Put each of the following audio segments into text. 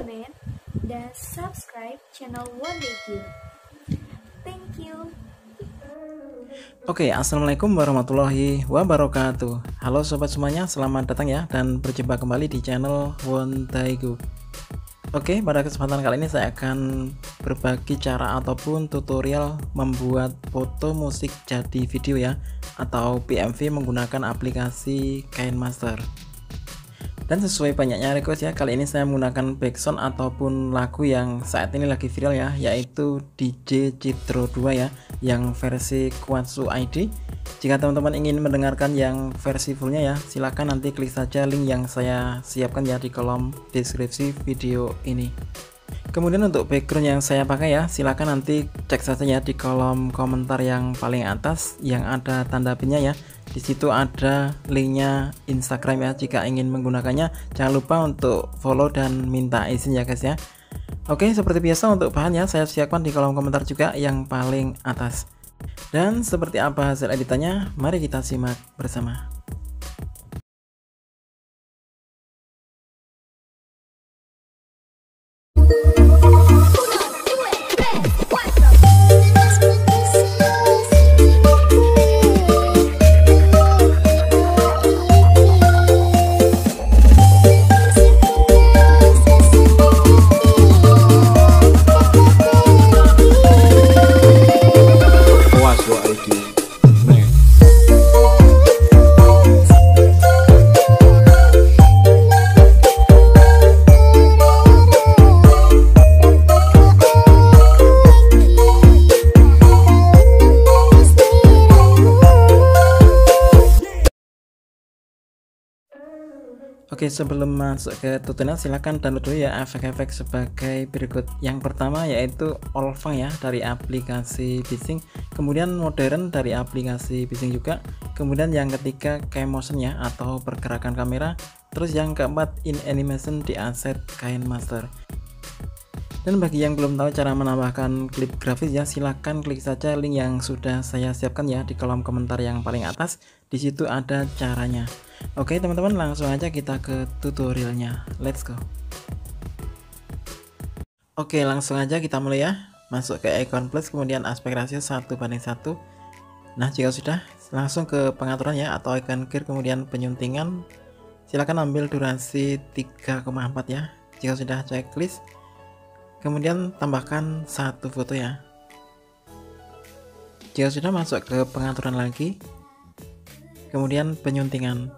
komen, dan subscribe channel One Day Gear. Thank you. Oke, assalamualaikum warahmatullahi wabarakatuh. Halo sobat semuanya, selamat datang ya dan berjumpa kembali di channel One Day Gear. Oke, pada kesempatan kali ini saya akan berbagi cara ataupun tutorial membuat foto musik jadi video ya, atau PMV menggunakan aplikasi KineMaster. Dan sesuai banyaknya request ya, kali ini saya menggunakan background ataupun lagu yang saat ini lagi viral ya, yaitu DJ Citro 2 ya, yang versi Quatsu ID. Jika teman-teman ingin mendengarkan yang versi fullnya ya, silahkan nanti klik saja link yang saya siapkan ya di kolom deskripsi video ini. Kemudian untuk background yang saya pakai ya, silahkan nanti cek saja ya di kolom komentar yang paling atas yang ada tanda pinnya ya. Di situ ada linknya Instagram ya, jika ingin menggunakannya jangan lupa untuk follow dan minta izin ya guys ya. Oke, seperti biasa untuk bahannya saya siapkan di kolom komentar juga yang paling atas. Dan seperti apa hasil editannya, mari kita simak bersama. Oke, sebelum masuk ke tutorial silahkan download dulu ya efek-efek sebagai berikut. Yang pertama yaitu Olfang ya dari aplikasi Bising, kemudian Modern dari aplikasi Bising juga, kemudian yang ketiga KineMotion ya atau pergerakan kamera, terus yang keempat In Animation di aset KineMaster. Dan bagi yang belum tahu cara menambahkan klip grafis ya, silahkan klik saja link yang sudah saya siapkan ya di kolom komentar yang paling atas. Di situ ada caranya. Oke teman-teman, langsung aja kita ke tutorialnya. Let's go. Oke, langsung aja kita mulai ya. Masuk ke icon plus, kemudian aspek rasio 1:1. Nah, jika sudah, langsung ke pengaturan ya atau icon gear, kemudian penyuntingan. Silahkan ambil durasi 3,4 ya. Jika sudah, checklist. Kemudian tambahkan satu foto ya. Jika sudah, masuk ke pengaturan lagi, kemudian penyuntingan,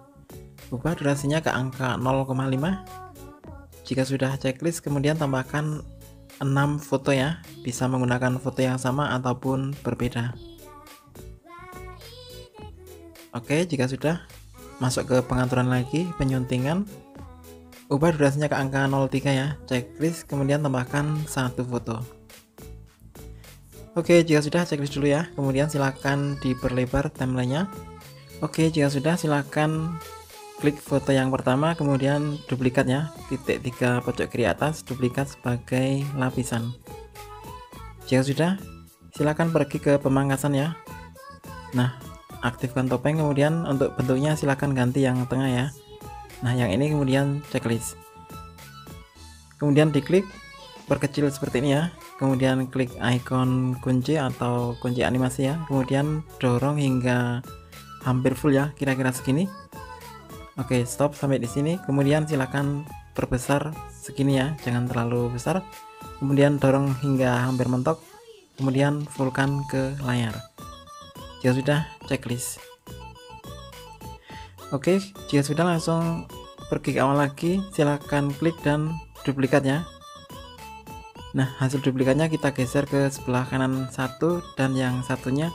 ubah durasinya ke angka 0,5. Jika sudah checklist, kemudian tambahkan 6 foto ya, bisa menggunakan foto yang sama ataupun berbeda. Oke, jika sudah, masuk ke pengaturan lagi, penyuntingan, ubah durasinya ke angka 0,3 ya, checklist, kemudian tambahkan satu foto. Oke, jika sudah checklist dulu ya, kemudian silahkan diperlebar timelinenya. Oke, jika sudah silahkan klik foto yang pertama, kemudian duplikat ya, titik 3 pojok kiri atas, duplikat sebagai lapisan. Jika sudah, silahkan pergi ke pemangkasan ya. Nah, aktifkan topeng, kemudian untuk bentuknya silahkan ganti yang tengah ya. Nah, yang ini kemudian checklist. Kemudian diklik, perkecil seperti ini ya. Kemudian klik icon kunci atau kunci animasi ya. Kemudian dorong hingga hampir full ya, kira-kira segini. Oke, stop sampai di sini. Kemudian silakan perbesar segini ya, jangan terlalu besar. Kemudian dorong hingga hampir mentok. Kemudian fullkan ke layar. Jika sudah, checklist. Oke, jika sudah langsung pergi ke awal lagi, silahkan klik dan duplikat ya. Nah, hasil duplikatnya kita geser ke sebelah kanan satu dan yang satunya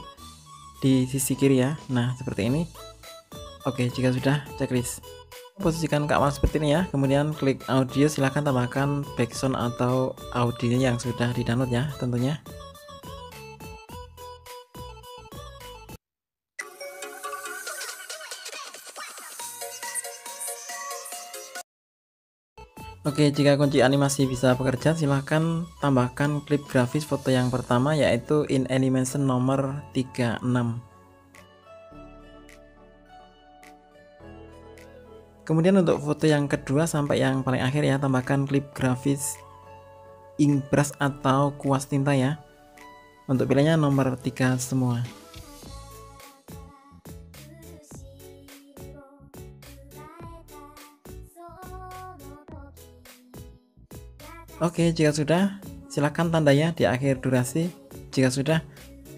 di sisi kiri ya. Nah, seperti ini. Oke, jika sudah, checklist. Posisikan ke awal seperti ini ya. Kemudian klik audio, silahkan tambahkan background atau audio yang sudah di download ya tentunya. Oke, jika kunci animasi bisa bekerja, silahkan tambahkan klip grafis foto yang pertama yaitu In Animation nomor 36. Kemudian untuk foto yang kedua sampai yang paling akhir ya, tambahkan klip grafis ink brush atau kuas tinta ya. Untuk pilihannya nomor 3 semua. Oke, jika sudah, silakan tandanya di akhir durasi. Jika sudah,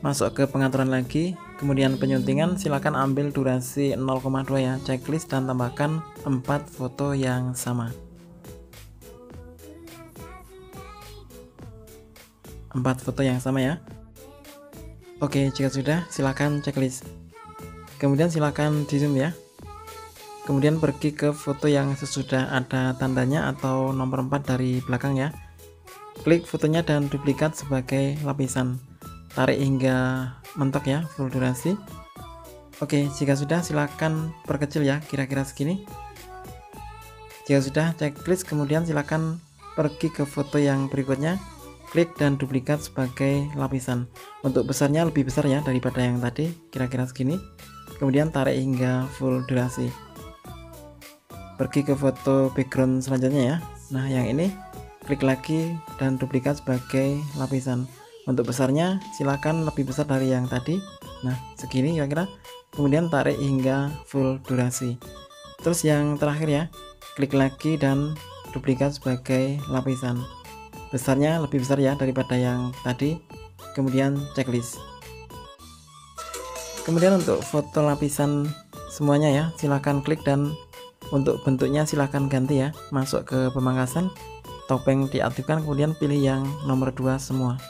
masuk ke pengaturan lagi, kemudian penyuntingan, silakan ambil durasi 0,2 ya, checklist dan tambahkan 4 foto yang sama. 4 foto yang sama ya. Oke, jika sudah, silakan checklist. Kemudian silakan di zoom ya. Kemudian pergi ke foto yang sesudah ada tandanya atau nomor 4 dari belakang ya. Klik fotonya dan duplikat sebagai lapisan. Tarik hingga mentok ya, full durasi. Oke, jika sudah silakan perkecil ya, kira-kira segini. Jika sudah checklist, kemudian silakan pergi ke foto yang berikutnya. Klik dan duplikat sebagai lapisan. Untuk besarnya lebih besar ya daripada yang tadi, kira-kira segini. Kemudian tarik hingga full durasi. Pergi ke foto background selanjutnya ya. Nah, yang ini klik lagi dan duplikat sebagai lapisan. Untuk besarnya silakan lebih besar dari yang tadi. Nah, segini kira-kira. Kemudian tarik hingga full durasi. Terus yang terakhir ya, klik lagi dan duplikat sebagai lapisan. Besarnya lebih besar ya daripada yang tadi. Kemudian checklist. Kemudian untuk foto lapisan semuanya ya, silakan klik dan untuk bentuknya silahkan ganti ya. Masuk ke pemangkasan, topeng diaktifkan, kemudian pilih yang nomor 2 semua.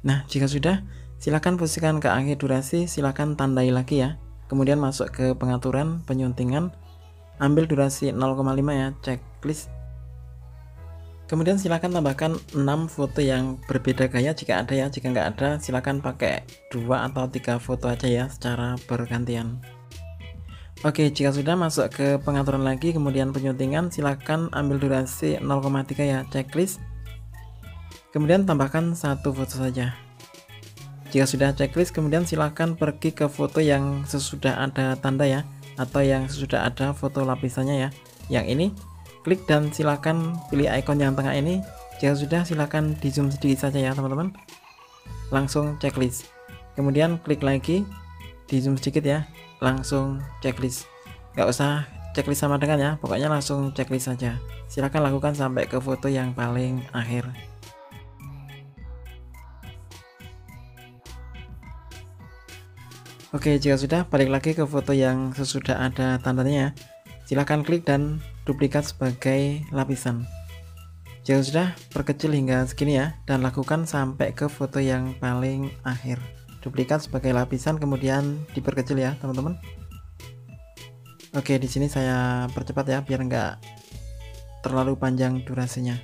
Nah, jika sudah, silakan posisikan ke akhir durasi, silakan tandai lagi ya. Kemudian masuk ke pengaturan penyuntingan, ambil durasi 0,5 ya, checklist. Kemudian silakan tambahkan 6 foto yang berbeda gaya jika ada ya. Jika nggak ada, silakan pakai 2 atau 3 foto aja ya secara bergantian. Oke, jika sudah, masuk ke pengaturan lagi, kemudian penyuntingan, silakan ambil durasi 0,3 ya, checklist. Kemudian tambahkan 1 foto saja. Jika sudah checklist, kemudian silakan pergi ke foto yang sesudah ada tanda ya, atau yang sudah ada foto lapisannya ya. Yang ini klik dan silakan pilih icon yang tengah ini. Jika sudah, silakan di zoom sedikit saja ya teman-teman. Langsung checklist. Kemudian klik lagi, di zoom sedikit ya, langsung checklist. Nggak usah checklist sama dengan ya, pokoknya langsung checklist saja. Silakan lakukan sampai ke foto yang paling akhir. Oke, jika sudah, balik lagi ke foto yang sesudah ada tandanya. Silahkan klik dan duplikat sebagai lapisan. Jika sudah, perkecil hingga segini ya, dan lakukan sampai ke foto yang paling akhir. Duplikat sebagai lapisan, kemudian diperkecil ya teman-teman. Oke, di sini saya percepat ya, biar nggak terlalu panjang durasinya.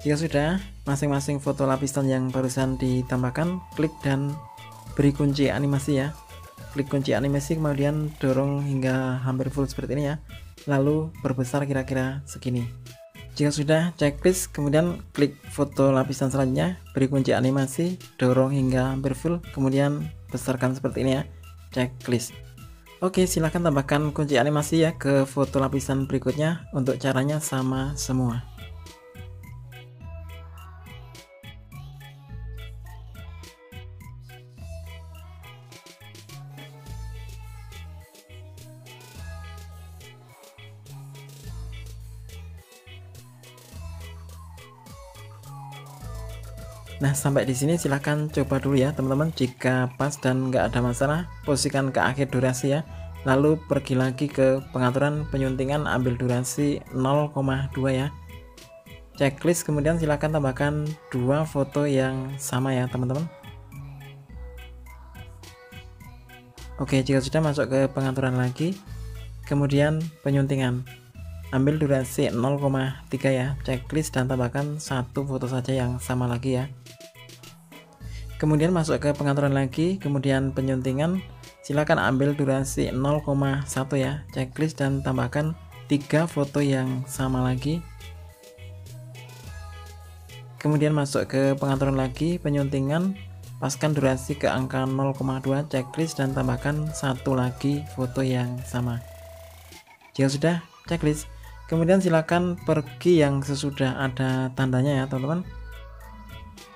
Jika sudah, masing-masing foto lapisan yang barusan ditambahkan, klik dan beri kunci animasi ya. Klik kunci animasi, kemudian dorong hingga hampir full seperti ini ya. Lalu berbesar kira-kira segini. Jika sudah checklist, kemudian klik foto lapisan selanjutnya, beri kunci animasi, dorong hingga hampir full, kemudian besarkan seperti ini ya. Checklist. Oke, silahkan tambahkan kunci animasi ya ke foto lapisan berikutnya. Untuk caranya sama semua. Nah, sampai di sini silahkan coba dulu ya teman-teman. Jika pas dan nggak ada masalah, posisikan ke akhir durasi ya. Lalu pergi lagi ke pengaturan penyuntingan, ambil durasi 0,2 ya. Checklist, kemudian silahkan tambahkan 2 foto yang sama ya teman-teman. Oke, jika sudah, masuk ke pengaturan lagi, kemudian penyuntingan, ambil durasi 0,3 ya, checklist, dan tambahkan 1 foto saja yang sama lagi ya. Kemudian masuk ke pengaturan lagi, kemudian penyuntingan, silakan ambil durasi 0,1 ya, checklist, dan tambahkan 3 foto yang sama lagi. kemudian masuk ke pengaturan lagi, penyuntingan, paskan durasi ke angka 0,2, checklist, dan tambahkan satu lagi foto yang sama. Jika sudah checklist, kemudian silakan pergi yang sesudah ada tandanya ya teman-teman.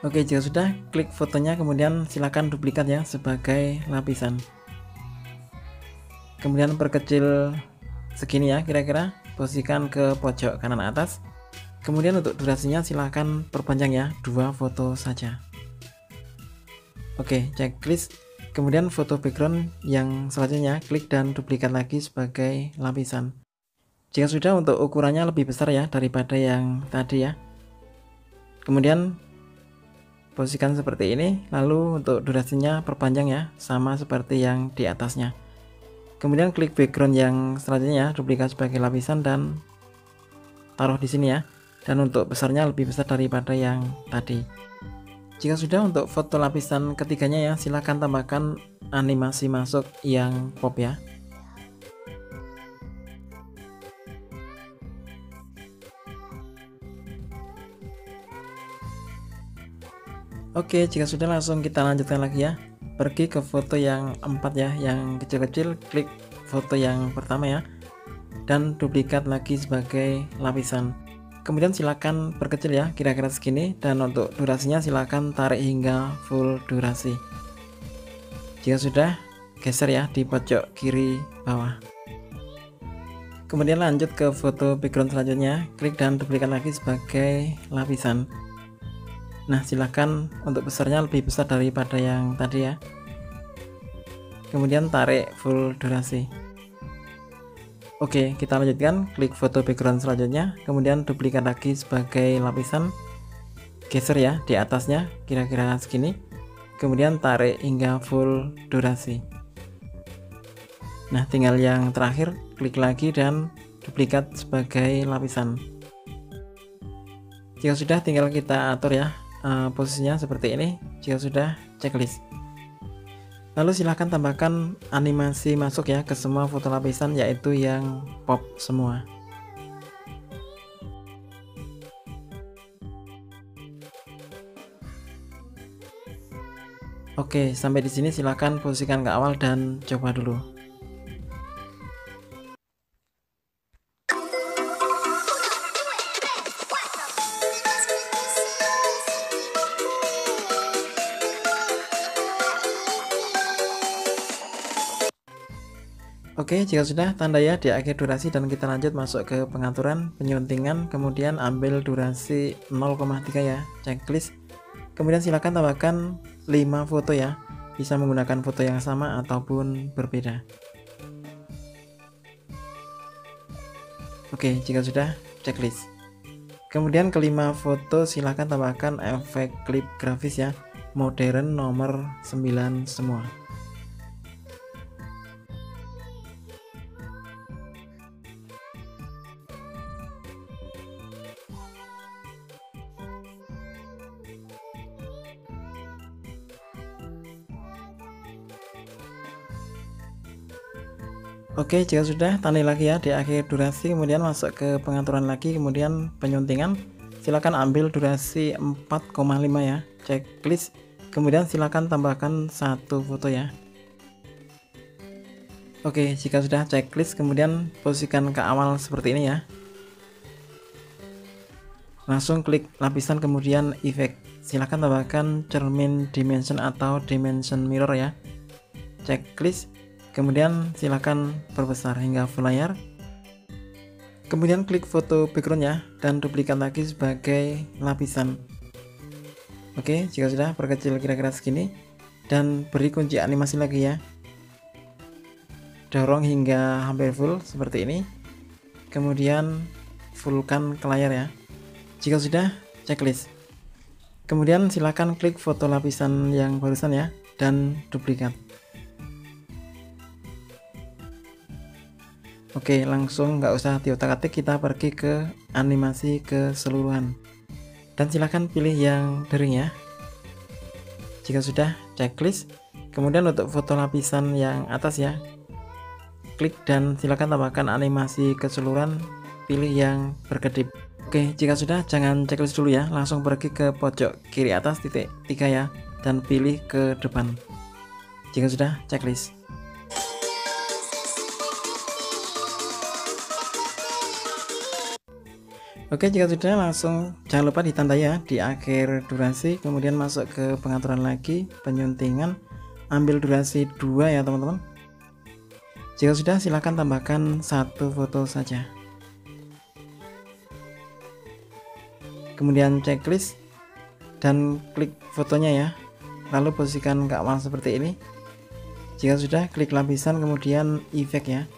Oke, jika sudah, klik fotonya, kemudian silakan duplikat ya sebagai lapisan. Kemudian perkecil segini ya kira-kira, posisikan ke pojok kanan atas. Kemudian untuk durasinya silahkan perpanjang ya, 2 foto saja. Oke, checklist. Kemudian foto background yang selanjutnya, klik dan duplikat lagi sebagai lapisan. Jika sudah, untuk ukurannya lebih besar ya daripada yang tadi ya. Kemudian posisikan seperti ini, lalu untuk durasinya perpanjang ya, sama seperti yang di atasnya. Kemudian klik background yang selanjutnya, duplikat sebagai lapisan dan taruh di sini ya. Dan untuk besarnya lebih besar daripada yang tadi. Jika sudah, untuk foto lapisan ketiganya ya, silahkan tambahkan animasi masuk yang pop ya. Oke, jika sudah, langsung kita lanjutkan lagi ya. Pergi ke foto yang 4 ya, yang kecil-kecil, klik foto yang pertama ya, dan duplikat lagi sebagai lapisan. Kemudian silakan perkecil ya, kira-kira segini, dan untuk durasinya silakan tarik hingga full durasi. Jika sudah, geser ya di pojok kiri bawah. Kemudian lanjut ke foto background selanjutnya, klik dan duplikat lagi sebagai lapisan. Nah, silahkan untuk besarnya lebih besar daripada yang tadi ya. Kemudian tarik full durasi. Oke, kita lanjutkan, klik foto background selanjutnya, kemudian duplikat lagi sebagai lapisan. Geser ya di atasnya, kira-kira segini. Kemudian tarik hingga full durasi. Nah, tinggal yang terakhir, klik lagi dan duplikat sebagai lapisan. Jika sudah, tinggal kita atur ya posisinya seperti ini. Jika sudah, checklist. Lalu silahkan tambahkan animasi masuk ya ke semua foto lapisan, yaitu yang pop semua. Oke, sampai di sini silahkan posisikan ke awal dan coba dulu. Oke, jika sudah, tanda ya di akhir durasi dan kita lanjut masuk ke pengaturan penyuntingan, kemudian ambil durasi 0,3 ya, checklist. Kemudian silakan tambahkan 5 foto ya, bisa menggunakan foto yang sama ataupun berbeda. Oke, jika sudah, checklist. Kemudian kelima foto silahkan tambahkan efek klip grafis ya, modern nomor 9 semua. Oke, jika sudah, tandai lagi ya di akhir durasi, kemudian masuk ke pengaturan lagi, kemudian penyuntingan, silakan ambil durasi 4,5 ya, checklist, kemudian silakan tambahkan 1 foto ya. Oke, jika sudah checklist, kemudian posisikan ke awal seperti ini ya. Langsung klik lapisan, kemudian efek, silakan tambahkan cermin dimension atau dimension mirror ya, checklist. Kemudian silakan perbesar hingga full layar. Kemudian klik foto background ya dan duplikat lagi sebagai lapisan. Oke, jika sudah, perkecil kira-kira segini dan beri kunci animasi lagi ya. Dorong hingga hampir full seperti ini. Kemudian fullkan ke layar ya. Jika sudah, checklist. Kemudian silakan klik foto lapisan yang barusan ya dan duplikat. Oke, langsung nggak usah diotak-atik, kita pergi ke animasi keseluruhan dan silahkan pilih yang dering ya. Jika sudah, checklist. Kemudian untuk foto lapisan yang atas ya, klik dan silahkan tambahkan animasi keseluruhan, pilih yang berkedip. Oke, jika sudah jangan checklist dulu ya, langsung pergi ke pojok kiri atas titik 3 ya, dan pilih ke depan. Jika sudah, checklist. Oke, jika sudah langsung jangan lupa ditandai ya di akhir durasi, kemudian masuk ke pengaturan lagi, penyuntingan, ambil durasi 2 ya teman-teman. Jika sudah silakan tambahkan 1 foto saja. Kemudian checklist dan klik fotonya ya. Lalu posisikan ke awal seperti ini. Jika sudah klik lapisan kemudian efek ya.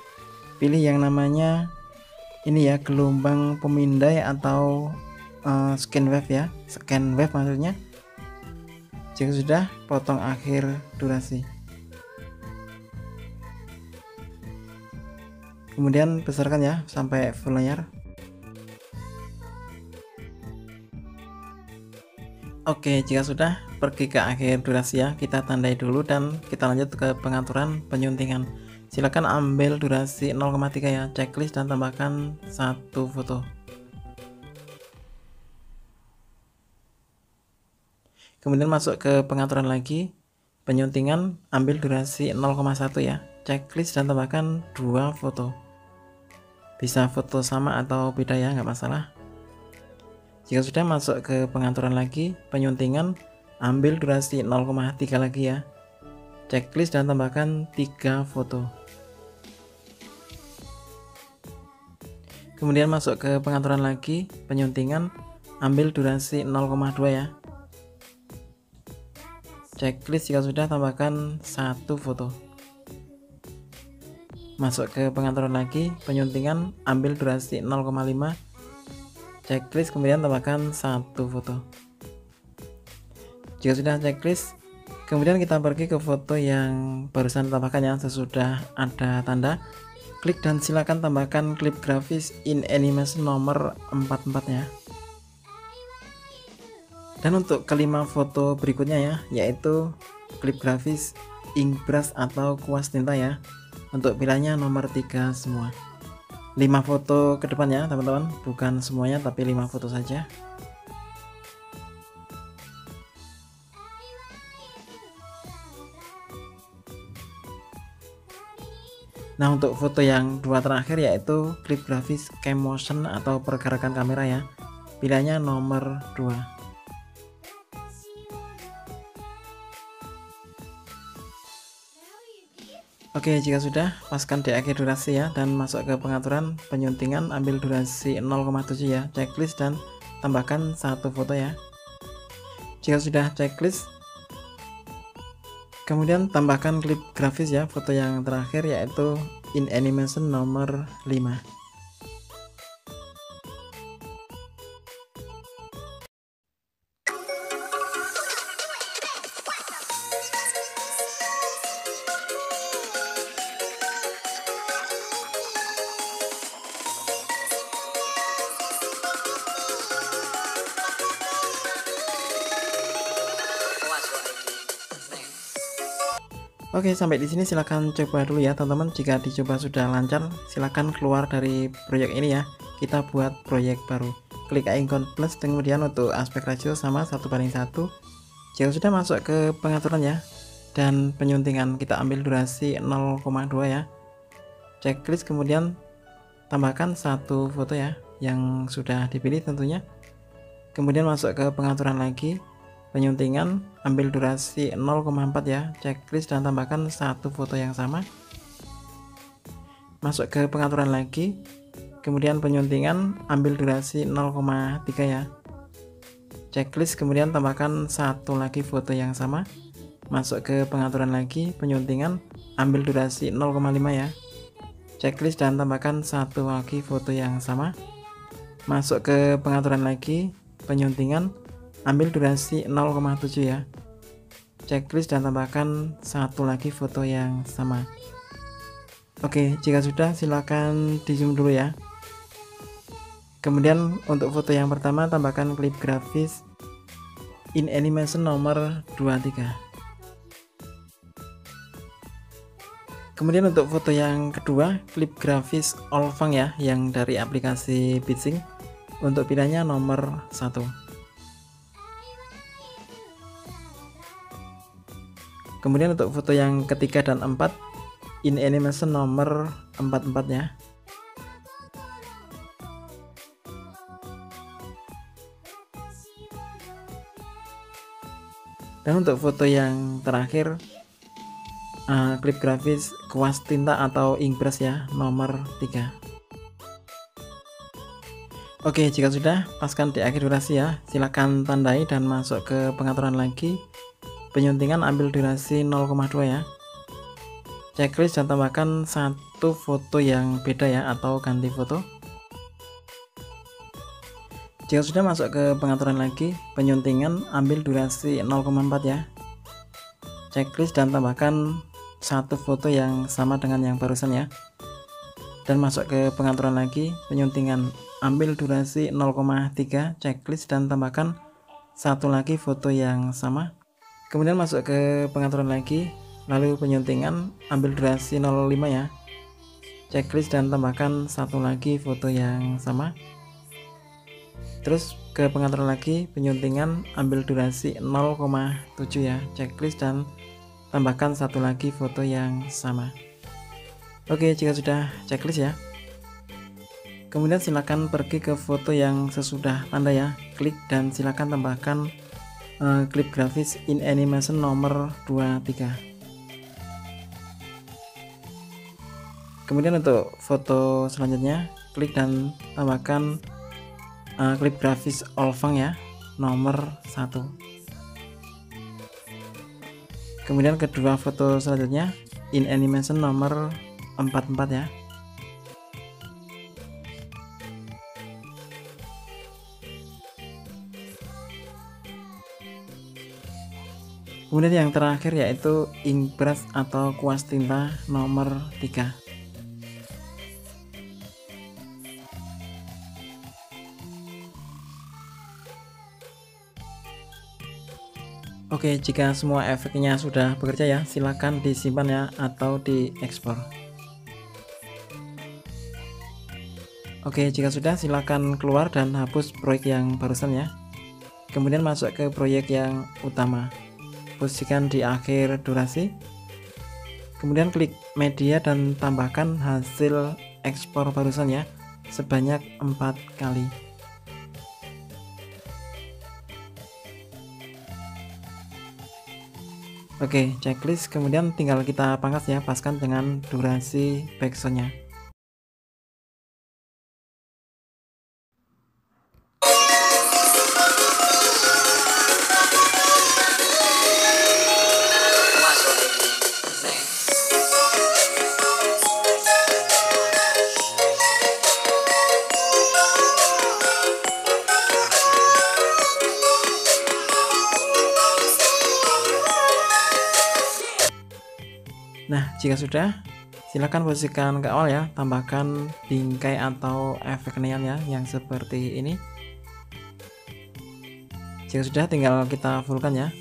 Pilih yang namanya ini ya, gelombang pemindai atau scan wave ya, scan wave maksudnya. Jika sudah, potong akhir durasi. Kemudian besarkan ya sampai full layar. Oke, jika sudah pergi ke akhir durasi ya, kita tandai dulu dan kita lanjut ke pengaturan penyuntingan. Silakan ambil durasi 0,3 ya, checklist dan tambahkan 1 foto. Kemudian masuk ke pengaturan lagi, penyuntingan, ambil durasi 0,1 ya, checklist dan tambahkan 2 foto. Bisa foto sama atau beda ya, nggak masalah. Jika sudah masuk ke pengaturan lagi, penyuntingan, ambil durasi 0,3 lagi ya, checklist dan tambahkan 3 foto. Kemudian masuk ke pengaturan lagi, penyuntingan, ambil durasi 0,2 ya, checklist. Jika sudah tambahkan 1 foto. Masuk ke pengaturan lagi, penyuntingan, ambil durasi 0,5, checklist, kemudian tambahkan 1 foto. Jika sudah checklist, kemudian kita pergi ke foto yang barusan tambahkan ya, sesudah ada tanda, klik dan silakan tambahkan klip grafis in animation nomor 44 ya. Dan untuk kelima foto berikutnya ya, yaitu klip grafis ink brush atau kuas tinta ya, untuk pilihannya nomor 3 semua. 5 foto ke depan ya teman-teman, bukan semuanya tapi 5 foto saja. Nah, untuk foto yang 2 terakhir yaitu klip grafis cam motion atau pergerakan kamera ya, pilihannya nomor 2. Oke, jika sudah, paskan di akhir durasi ya, dan masuk ke pengaturan penyuntingan, ambil durasi 0,7 ya, checklist dan tambahkan 1 foto ya. Jika sudah checklist, kemudian tambahkan klip grafis ya, foto yang terakhir yaitu in animation nomor 5. Oke, sampai di sini silahkan coba dulu ya teman-teman. Jika dicoba sudah lancar, silahkan keluar dari proyek ini ya. Kita buat proyek baru. Klik icon plus, kemudian untuk aspek ratio sama 1:1. Jika sudah masuk ke pengaturan ya, dan penyuntingan kita ambil durasi 0,2 ya. Checklist kemudian tambahkan 1 foto ya, yang sudah dipilih tentunya. Kemudian masuk ke pengaturan lagi, penyuntingan, ambil durasi 0,4 ya, checklist dan tambahkan 1 foto yang sama. Masuk ke pengaturan lagi, kemudian penyuntingan, ambil durasi 0,3 ya, checklist, kemudian tambahkan 1 lagi foto yang sama. Masuk ke pengaturan lagi, penyuntingan, ambil durasi 0,5 ya, checklist dan tambahkan 1 lagi foto yang sama. Masuk ke pengaturan lagi, penyuntingan, ambil durasi 0,7 ya, checklist dan tambahkan 1 lagi foto yang sama. Oke, jika sudah silakan di zoom dulu ya. Kemudian untuk foto yang pertama tambahkan klip grafis in animation nomor 23. Kemudian untuk foto yang kedua, klip grafis Olfang ya, yang dari aplikasi Bitsync. Untuk pilihannya nomor 1. Kemudian untuk foto yang ketiga dan 4, in animation nomor 44 ya. Dan untuk foto yang terakhir, klip grafis kuas tinta atau inkbrush ya, nomor 3. Oke, jika sudah, paskan di akhir durasi ya. Silakan tandai dan masuk ke pengaturan lagi. Penyuntingan ambil durasi 0,2 ya. Checklist dan tambahkan satu foto yang beda ya, atau ganti foto. Jika sudah, masuk ke pengaturan lagi. Penyuntingan ambil durasi 0,4 ya. Checklist dan tambahkan satu foto yang sama dengan yang barusan ya. Dan masuk ke pengaturan lagi. Penyuntingan ambil durasi 0,3, checklist dan tambahkan satu lagi foto yang sama. Kemudian masuk ke pengaturan lagi, lalu penyuntingan ambil durasi 0,5 ya, checklist dan tambahkan satu lagi foto yang sama. Terus ke pengaturan lagi, penyuntingan ambil durasi 0,7 ya, checklist dan tambahkan satu lagi foto yang sama. Oke, jika sudah checklist ya, kemudian silakan pergi ke foto yang sesudah tanda ya, klik dan silakan tambahkan klip grafis in animation nomor 23. Kemudian untuk foto selanjutnya, klik dan tambahkan klip grafis Olfang ya, nomor 1. Kemudian kedua foto selanjutnya, in animation nomor 44 ya. Kemudian yang terakhir yaitu inkbrush atau kuas tinta nomor 3. Oke, jika semua efeknya sudah bekerja ya, silakan disimpan ya atau diekspor. Oke, jika sudah, silakan keluar dan hapus proyek yang barusan ya. Kemudian masuk ke proyek yang utama. Posisikan di akhir durasi. Kemudian klik media dan tambahkan hasil ekspor barusan ya, sebanyak 4 kali. Oke, checklist, kemudian tinggal kita pangkas ya, paskan dengan durasi backsoundnya. Nah, jika sudah, silakan posisikan ke awal ya, tambahkan bingkai atau efek neon ya, yang seperti ini. Jika sudah, tinggal kita fullkan ya.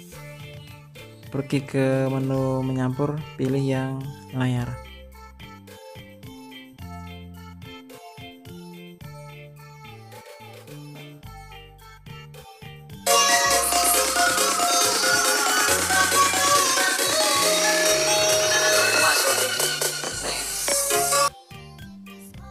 Pergi ke menu menyampur, pilih yang layar.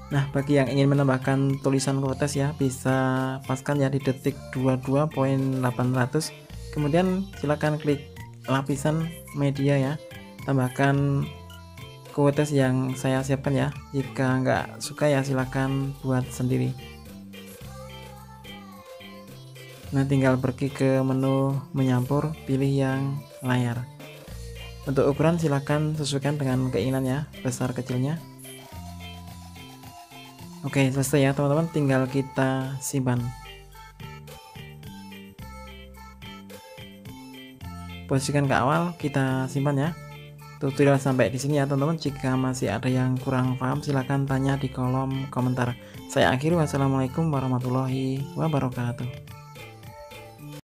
Nah, bagi yang ingin menambahkan tulisan quotes ya, bisa paskan ya di detik 22.800. Kemudian silakan klik lapisan media ya, tambahkan quotes yang saya siapkan ya. Jika nggak suka ya, silakan buat sendiri. Nah, tinggal pergi ke menu menyampur, pilih yang layar. Untuk ukuran silakan sesuaikan dengan keinginan ya, besar kecilnya. Oke, selesai ya teman-teman, tinggal kita simpan. Posisikan ke awal, kita simpan ya. Tutorial sampai di sini ya teman-teman. Jika masih ada yang kurang paham, silahkan tanya di kolom komentar. Saya akhiri, wassalamualaikum warahmatullahi wabarakatuh.